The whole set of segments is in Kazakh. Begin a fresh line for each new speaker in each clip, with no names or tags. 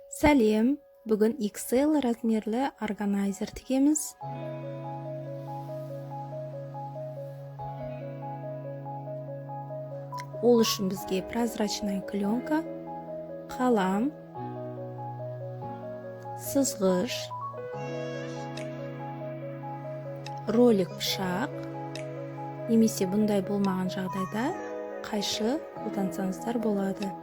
Сәлем, бүгін XL размерлі органайзер тігеміз. Ол үшін бізге прозрачная пленка, қалам, сызғыш, ролик пышақ, немесе бұндай болмаған жағдайда қайшы қолдансаңыздар болады.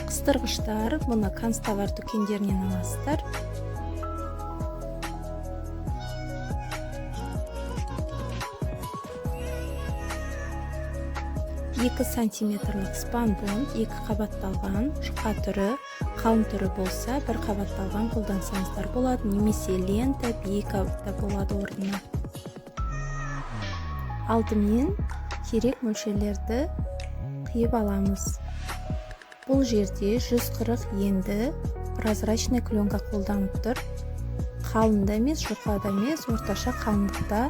Қыстырғыштар, мұны канцтовар дүкендерінен аласыздар. Екі сантиметрлік спанбонд, екі қабатталған, жұқа түрі, қалың түрі болса, бір қабатталған қолдансаңыздар болады, немесе лента, биік да болады орнына. Алдымен керек мөлшерлерді қиып аламыз. Бұл жерде 140 енді прозрачный пленка қолданып тұр. Қалында емес, жұқада емес, орташа қалыңдықта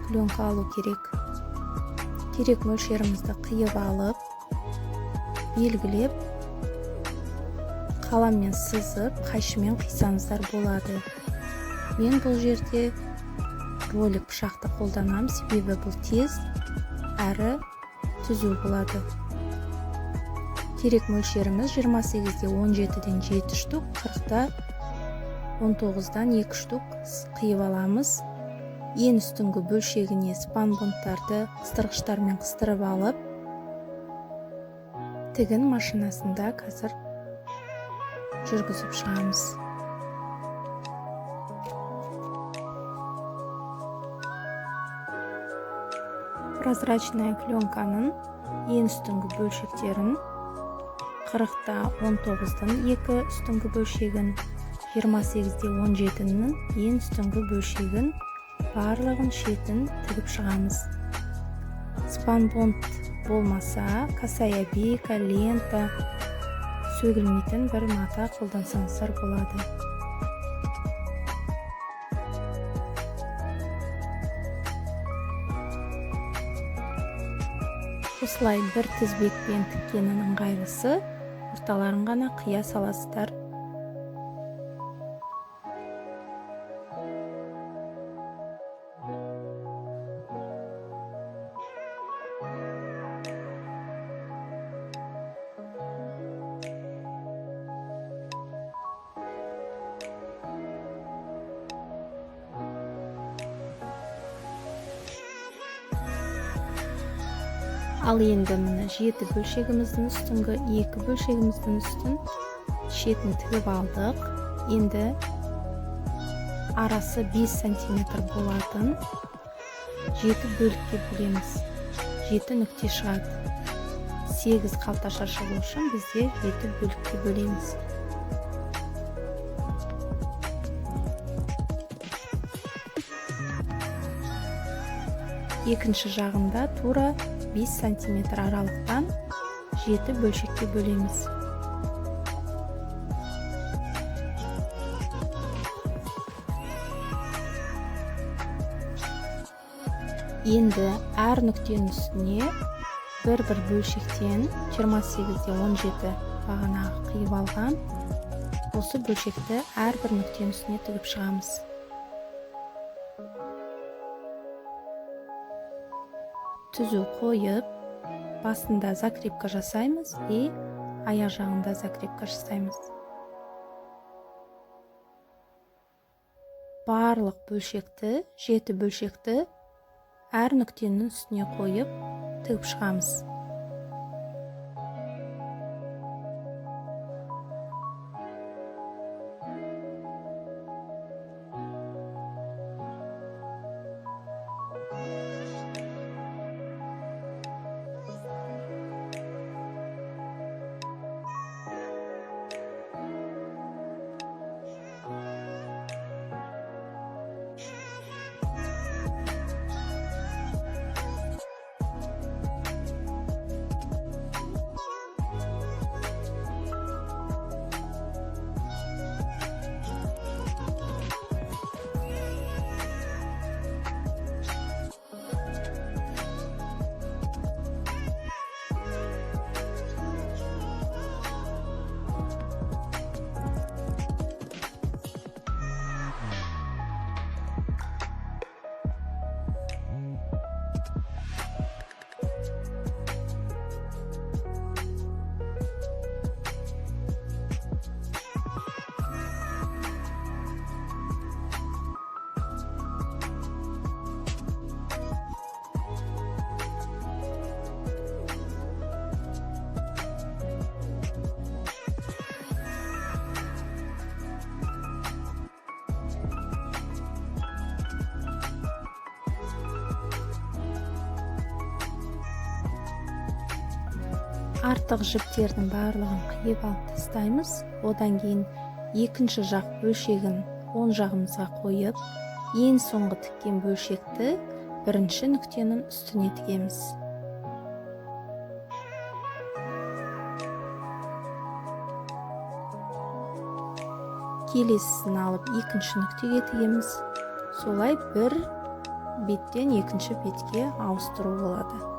пленка алу керек. Керек мөлшерімізді қиып алып, белгілеп, қаламмен сызып, қайшымен қисаңыздар болады. Мен бұл жерде ролик пышақты қолданам, себебі бұл тез әрі түзу болады. Керек мөлшеріміз 28-де 17-ден 7 штук, 40-да 19-дан 2 штук қиып аламыз. Ең үстіңгі бөлшегіне спанбондтарды қыстырғыштармен қыстырып алып, тігін машинасында қазір жүргізіп шығамыз. Прозрачная пленканың ең үстіңгі бөлшектерін 40-та 19-дан 2 үстіңгі бөлшегін, 28-де 17-ның ең үстіңгі бөлшегін барлығын шетін тігіп шығамыз. Спанбонд болмаса, косая бейка, лента, сөгілмейтін бір мата қолдансаңыздар болады. Осылай бір тізбекпен тіккеннің ыңғайлысы, орталарын ғана қия саласыздар. Ал енді міне 7 бөлшегіміздің үстіңгі 2 бөлшегіміздің үстін шетін тігіп алдық. Енді арасы 5 сантиметр болатын 7 бөлікке бөлеміз. 7 нүкте шығады. 8 қалташа шығу үшін бізде 7 бөлікке бөлеміз. Екінші жағында тура 5 сантиметр аралықтан 7 бөлшекке бөлеміз. Енді әр нүктенің үстіне бір-бір бөлшектен 28-де 17 бағанағы қиып алған осы бөлшекті әрбір нүктенің үстіне тігіп шығамыз. Түзу қойып, басында закрепка жасаймыз и аяқ жағында закрепка жасаймыз. Барлық бөлшекті, 7 бөлшекті әр нүктенің үстіне қойып, тігіп шығамыз. артық жіптердің барлығын қиып алып тастаймыз. Одан кейін екінші жақ бөлшегін оң жағымызға қойып, ең соңғы тіккен бөлшекті бірінші нүктенің үстіне тігеміз. Келесісін алып екінші нүктеге тігеміз. Солай бір беттен екінші бетке ауыстыру болады.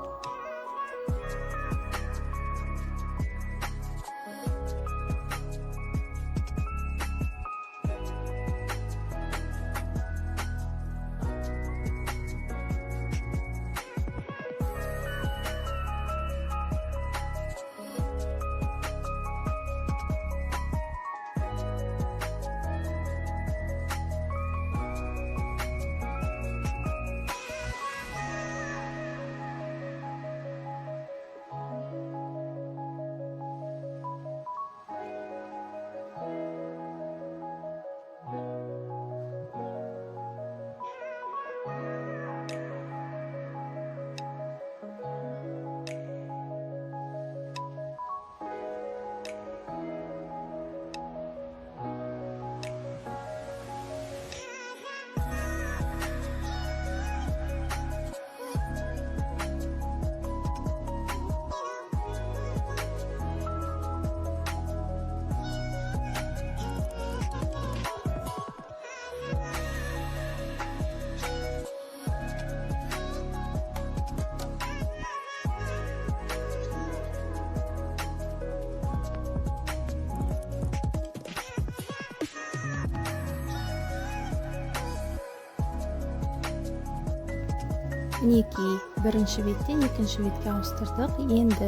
Мінекей, бірінші беттен екінші бетке ауыстырдық. Енді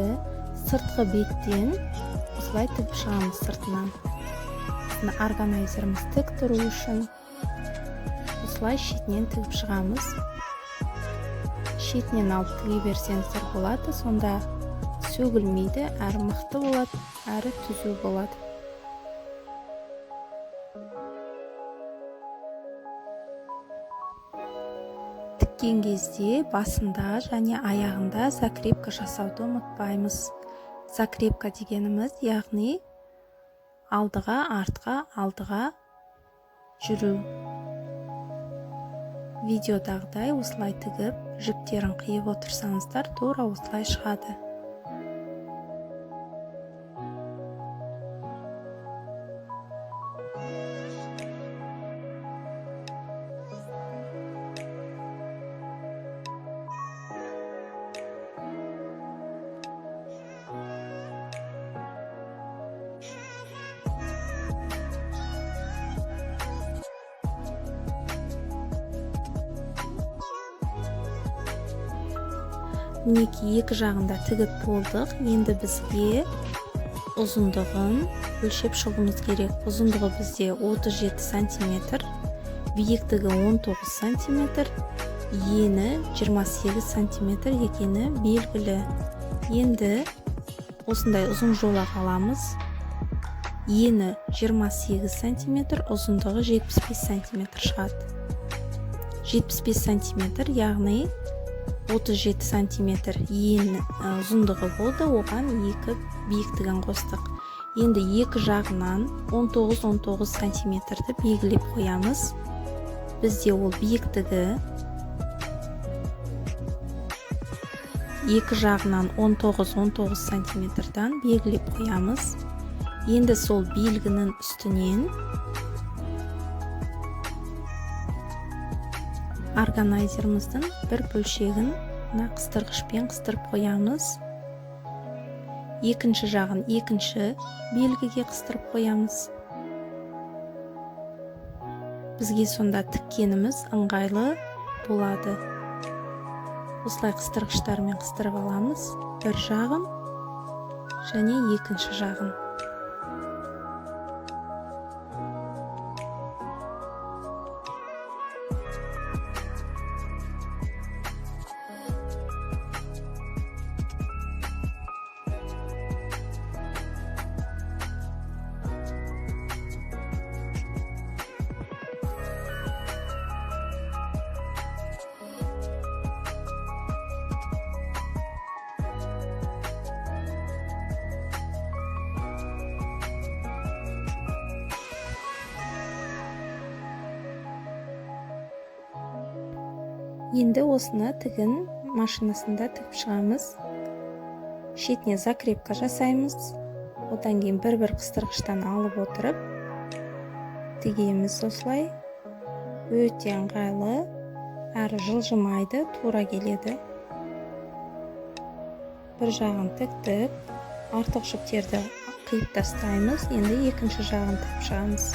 сыртқы беттен осылай тігіп шығамыз сыртынан. Біздің органайзеріміз тік тұру үшін осылай шетінен тігіп шығамыз. Шетінен алып тіге берсеңіздер болады, сонда сөгілмейді, әрі мықты болады, әрі түзу болады. Тіккен кезде басында және аяғында закрепка жасауды ұмытпаймыз. Закрепка дегеніміз, яғни алдыға, артқа, алдыға жүру. Видеодағыдай осылай тігіп, жіптерін қиып отырсаңыздар, тура осылай шығады. Мінекей, екі жағында тігіп болдық. Енді бізге ұзындығын өлшеп шығуымыз керек. Ұзындығы бізде 37 сантиметр, биіктігі 19 сантиметр, ені 28 сантиметр екені белгілі. Енді осындай ұзын жолақ аламыз. Ені 28 сантиметр, ұзындығы 75 сантиметр шығады. 75 сантиметр, яғни 37 сантиметр ең ұзындығы болды, оған екі биіктігін қостық. Енді екі жағынан 19-19 сантиметрді белгілеп қоямыз. Бізде ол биіктігі екі жағынан 19-19 сантиметрдан белгілеп қоямыз. Енді сол белгінің үстінен органайзеріміздің бір бөлшегін қыстырғышпен қыстырып қоямыз. Екінші жағын екінші белгіге қыстырып қоямыз. Бізге сонда тіккеніміз ыңғайлы болады. Осылай қыстырғыштармен қыстырып аламыз. Бір жағын және екінші жағын. Енді осыны тігін машинасында тігіп шығамыз. Шетіне закрепка жасаймыз. Одан кейін бір-бір қыстырғыштан алып отырып тігеміз осылай. Өте ыңғайлы, әрі жылжымайды, тура келеді. Бір жағын тіктік, артық жіптерді қиып тастаймыз. Енді екінші жағын тігіп шығамыз.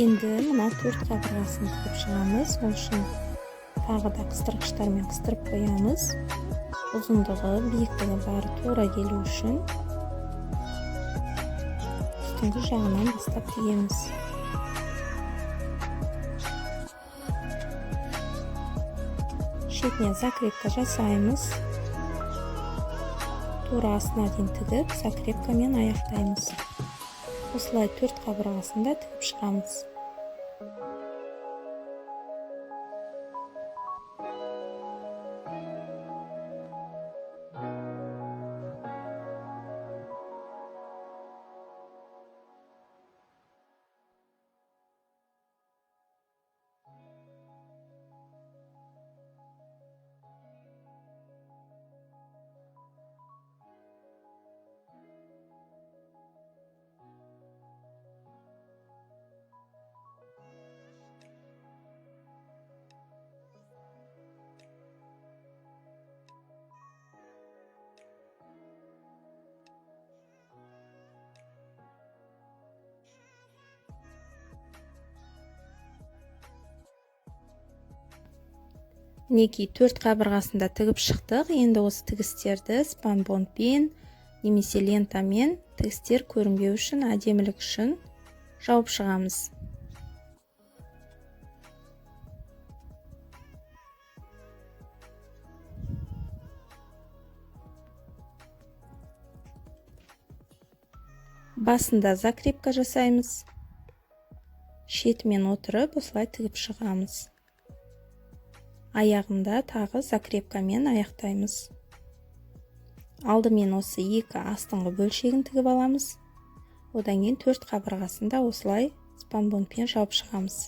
Енді мына 4 қабырғасын тігіп шығамыз. Ол үшін тағы да қыстырғыштармен қыстырып қоямыз. Ұзындығы, биіктігі бәрі тура келу үшін үстіңгі жағынан бастап тігеміз. Шетіне закрепка жасаймыз. Тура астына дейін тігіп, закрепкамен аяқтаймыз. Осылай 4 қабырғасында тігіп шығамыз. Мінекей 4 қабырғасында тігіп шықтық. Енді осы тігістерді спанбондпен немесе лентамен тігістер көрінбеу үшін, әдемілік үшін жауып шығамыз. Басында закрепка жасаймыз. Шетімен отырып, осылай тігіп шығамыз. Аяғында тағы закрепкамен аяқтаймыз. Алдымен осы 2 астыңғы бөлшегін тігіп аламыз. Одан кейін 4 қабырғасында осылай спанбондпен жауып шығамыз.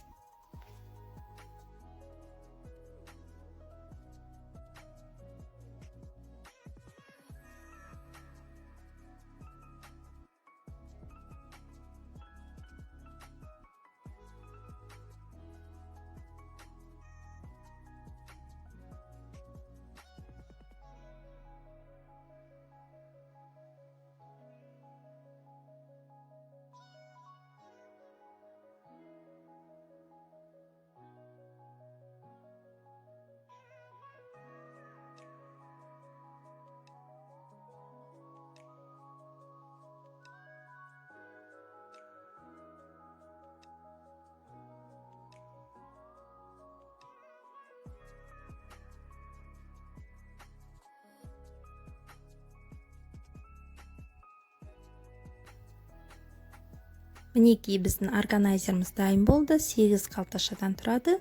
Мінекей біздің органайзеріміз дайын болды. 8 қалташадан тұрады.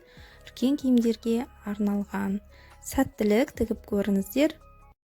Үлкен киімдерге арналған. Сәттілік, тігіп көріңіздер.